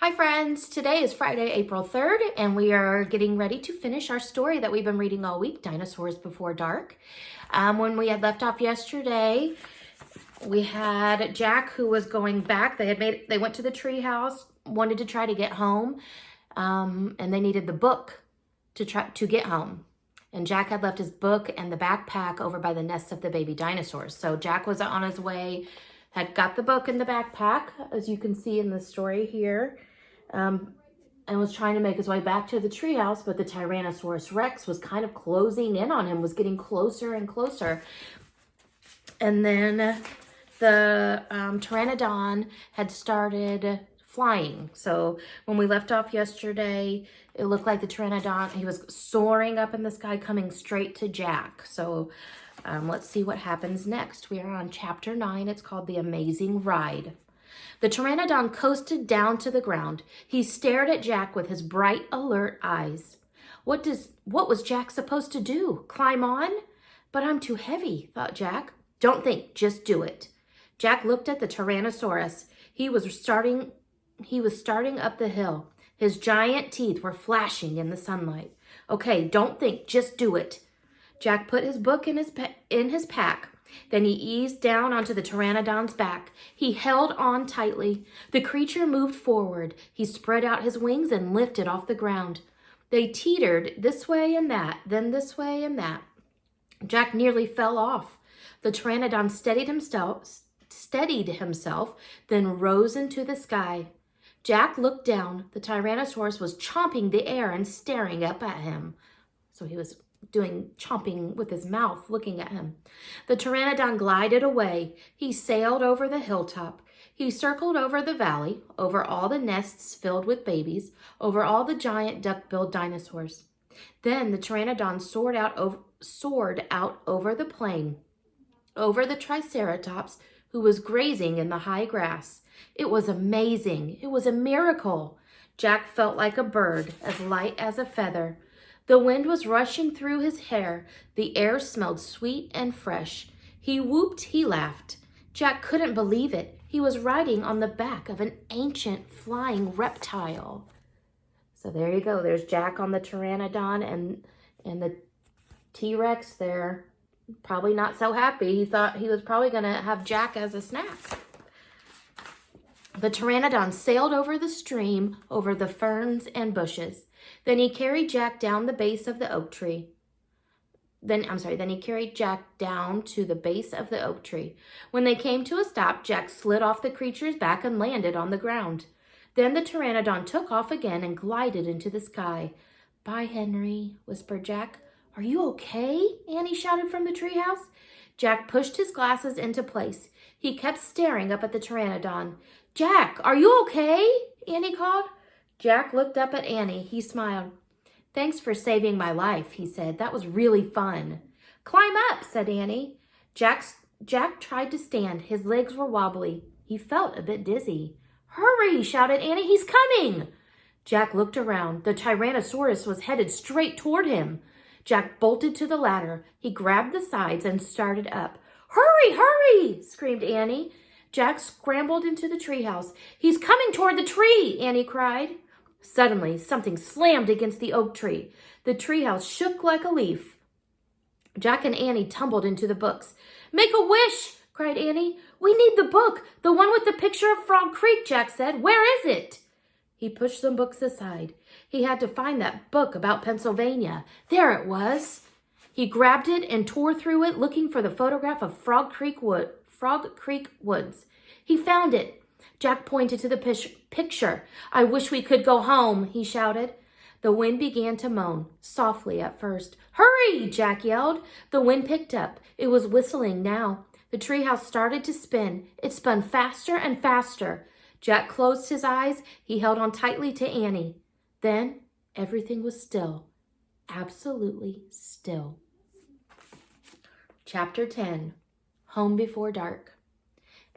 Hi friends, today is Friday, April 3rd, and we are getting ready to finish our story that we've been reading all week, Dinosaurs Before Dark. When we had left off yesterday, we had Jack who was going back. They went to the tree house, wanted to try to get home, and they needed the book to get home. And Jack had left his book and the backpack over by the nests of the baby dinosaurs. So Jack was on his way, had got the book in the backpack, as you can see in the story here, and was trying to make his way back to the treehouse, but the Tyrannosaurus Rex was kind of closing in on him, was getting closer and closer. And then the Pteranodon had started flying. So when we left off yesterday, it looked like the Pteranodon, he was soaring up in the sky, coming straight to Jack. So let's see what happens next. We are on chapter 9. It's called The Amazing Ride. The Pteranodon coasted down to the ground. He stared at Jack with his bright, alert eyes. What was Jack supposed to do? Climb on? But I'm too heavy, thought Jack. Don't think, just do it. Jack looked at the Tyrannosaurus. He was starting up the hill. His giant teeth were flashing in the sunlight. Okay, don't think, just do it. Jack put his book in his pack. Then he eased down onto the Pteranodon's back. He held on tightly. The creature moved forward. He spread out his wings and lifted off the ground. They teetered this way and that, then this way and that. Jack nearly fell off. The Pteranodon steadied himself, then rose into the sky. Jack looked down. The Tyrannosaurus was chomping the air and staring up at him. So he was chomping with his mouth, looking at him. The Pteranodon glided away. He sailed over the hilltop. He circled over the valley, over all the nests filled with babies, over all the giant duck-billed dinosaurs. Then the Pteranodon soared out over the plain, over the Triceratops, who was grazing in the high grass. It was amazing. It was a miracle. Jack felt like a bird, as light as a feather. The wind was rushing through his hair. The air smelled sweet and fresh. He whooped, he laughed. Jack couldn't believe it. He was riding on the back of an ancient flying reptile. So there you go. There's Jack on the Pteranodon and the T-Rex there. Probably not so happy. He thought he was probably going to have Jack as a snack. The Pteranodon sailed over the stream, over the ferns and bushes. Then he carried Jack down the base of the oak tree. Then he carried Jack down to the base of the oak tree. When they came to a stop, Jack slid off the creature's back and landed on the ground. Then the Pteranodon took off again and glided into the sky. "Bye, Henry," whispered Jack. "Are you okay?" Annie shouted from the treehouse. Jack pushed his glasses into place. He kept staring up at the Pteranodon. "Jack, are you okay?" Annie called. Jack looked up at Annie. He smiled. "Thanks for saving my life," he said. "That was really fun." "Climb up," said Annie. Jack tried to stand. His legs were wobbly. He felt a bit dizzy. "Hurry," shouted Annie. "He's coming." Jack looked around. The Tyrannosaurus was headed straight toward him. Jack bolted to the ladder. He grabbed the sides and started up. "Hurry, hurry!" screamed Annie. Jack scrambled into the treehouse. "He's coming toward the tree!" Annie cried. Suddenly, something slammed against the oak tree. The treehouse shook like a leaf. Jack and Annie tumbled into the books. "Make a wish!" cried Annie. "We need the book, the one with the picture of Frog Creek," Jack said. "Where is it?" He pushed some books aside. He had to find that book about Pennsylvania. There it was. He grabbed it and tore through it, looking for the photograph of Frog Creek Woods. He found it. Jack pointed to the picture. "I wish we could go home," he shouted. The wind began to moan, softly at first. "Hurry!" Jack yelled. The wind picked up. It was whistling now. The treehouse started to spin. It spun faster and faster. Jack closed his eyes. He held on tightly to Annie. Then everything was still. Absolutely still. Chapter 10. Home Before Dark.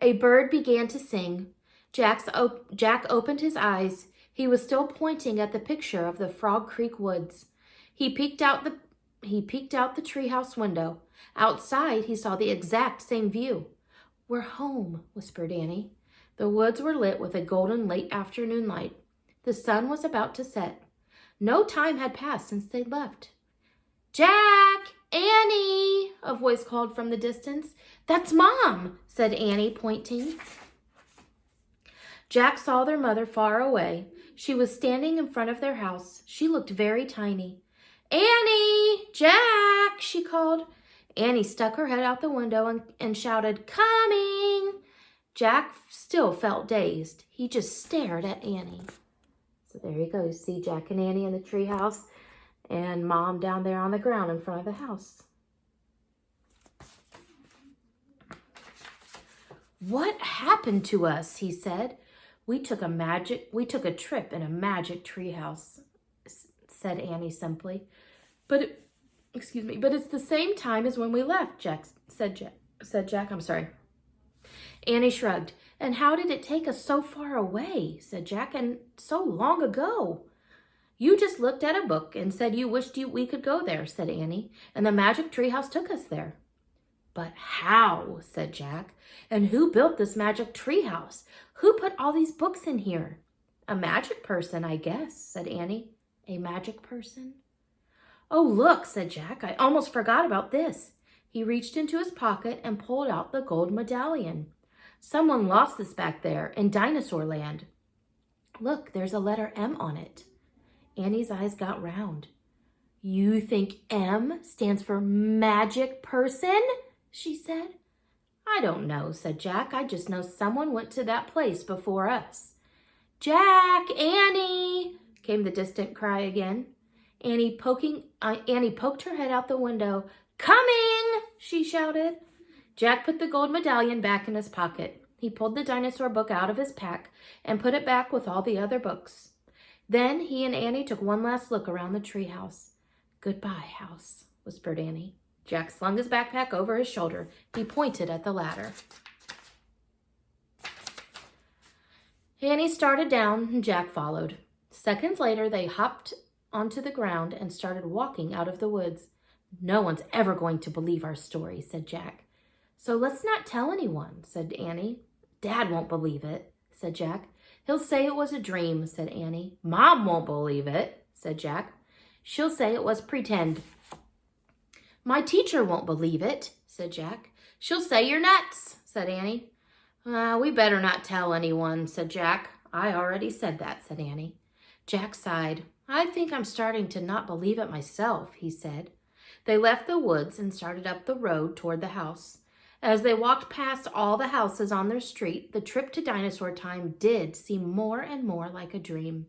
A bird began to sing. Jack opened his eyes. He was still pointing at the picture of the Frog Creek Woods. He peeked out the treehouse window. Outside, he saw the exact same view. "We're home," whispered Annie. The woods were lit with a golden late afternoon light. The sun was about to set. No time had passed since they'd left. "Jack! Annie!" a voice called from the distance. "That's Mom," said Annie, pointing. Jack saw their mother far away. She was standing in front of their house. She looked very tiny. "Annie! Jack!" she called. Annie stuck her head out the window and shouted, "Coming!" Jack still felt dazed. He just stared at Annie. So there you go. You see Jack and Annie in the treehouse and Mom down there on the ground in front of the house. "What happened to us?" he said. We took a trip in a magic treehouse," said Annie simply. But it's the same time as when we left," said Jack. I'm sorry. Annie shrugged. "And how did it take us so far away?" said Jack. "And so long ago." "You just looked at a book and said you wished we could go there," said Annie. "And the magic treehouse took us there." "But how?" said Jack. "And who built this magic treehouse? Who put all these books in here?" "A magic person, I guess," said Annie. "A magic person?" "Oh, look," said Jack. "I almost forgot about this." He reached into his pocket and pulled out the gold medallion. "Someone lost this back there in Dinosaur Land. Look, there's a letter M on it." Annie's eyes got round. "You think M stands for magic person?" she said. "I don't know," said Jack. "I just know someone went to that place before us." "Jack! Annie!" came the distant cry again. Annie poked her head out the window. "Coming!" she shouted. Jack put the gold medallion back in his pocket. He pulled the dinosaur book out of his pack and put it back with all the other books. Then he and Annie took one last look around the treehouse. "Goodbye, house," whispered Annie. Jack slung his backpack over his shoulder. He pointed at the ladder. Annie started down and Jack followed. Seconds later, they hopped onto the ground and started walking out of the woods. "No one's ever going to believe our story," said Jack. "So let's not tell anyone," said Annie. "Dad won't believe it," said Jack. "He'll say it was a dream," said Annie. "Mom won't believe it," said Jack. "She'll say it was pretend." "My teacher won't believe it," said Jack. "She'll say you're nuts," said Annie. We better not tell anyone," said Jack. "I already said that," said Annie. Jack sighed. "I think I'm starting to not believe it myself," he said. They left the woods and started up the road toward the house. As they walked past all the houses on their street, the trip to Dinosaur Time did seem more and more like a dream.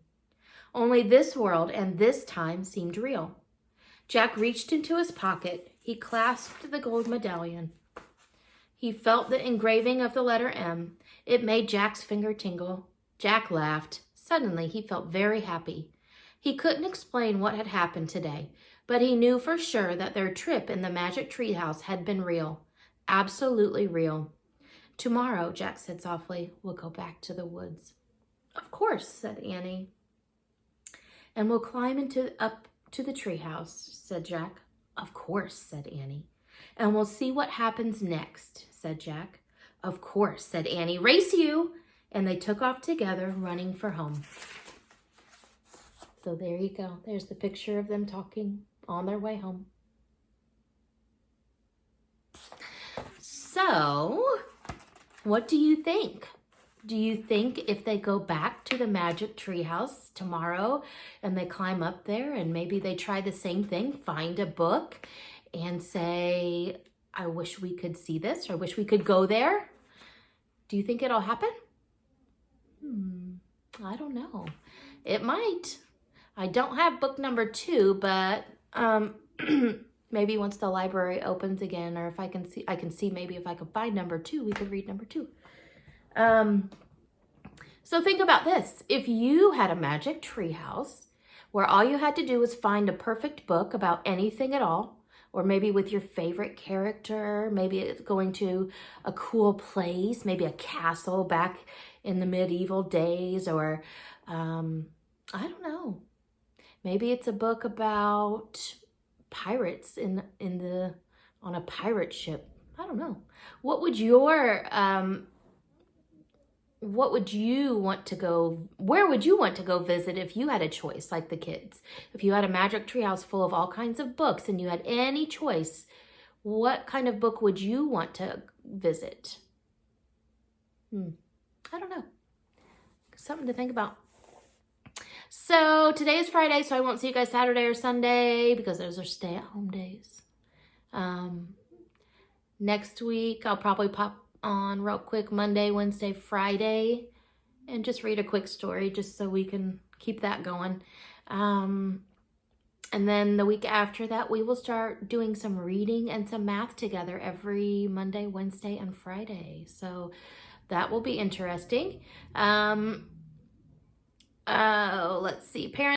Only this world and this time seemed real. Jack reached into his pocket. He clasped the gold medallion. He felt the engraving of the letter M. It made Jack's finger tingle. Jack laughed. Suddenly, he felt very happy. He couldn't explain what had happened today, but he knew for sure that their trip in the magic treehouse had been real. Absolutely real. "Tomorrow," Jack said softly, "we'll go back to the woods." "Of course," said Annie. "And we'll climb up to the treehouse," said Jack. "Of course," said Annie. "And we'll see what happens next," said Jack. "Of course," said Annie. "Race you!" And they took off together, running for home. So there you go. There's the picture of them talking on their way home. So, what do you think? Do you think if they go back to the magic treehouse tomorrow and they climb up there and maybe they try the same thing, find a book and say, "I wish we could see this," or "I wish we could go there"? Do you think it'll happen? I don't know. It might. I don't have book number 2, but maybe once the library opens again, or if I can see maybe if I could find number 2, we could read number 2. So think about this. If you had a magic treehouse where all you had to do was find a perfect book about anything at all, or maybe with your favorite character, maybe it's going to a cool place, maybe a castle back in the medieval days, or I don't know. Maybe it's a book about pirates on a pirate ship. I don't know. What would your what would you want to go, where would you want to go visit if you had a choice, like the kids? If you had a magic treehouse full of all kinds of books and you had any choice, what kind of book would you want to visit? I don't know. Something to think about. So today is Friday, so I won't see you guys Saturday or Sunday because those are stay-at-home days. Next week, I'll probably pop on real quick Monday, Wednesday, Friday, and just read a quick story just so we can keep that going. And then the week after that, we will start doing some reading and some math together every Monday, Wednesday, and Friday. So that will be interesting. Let's see. Parents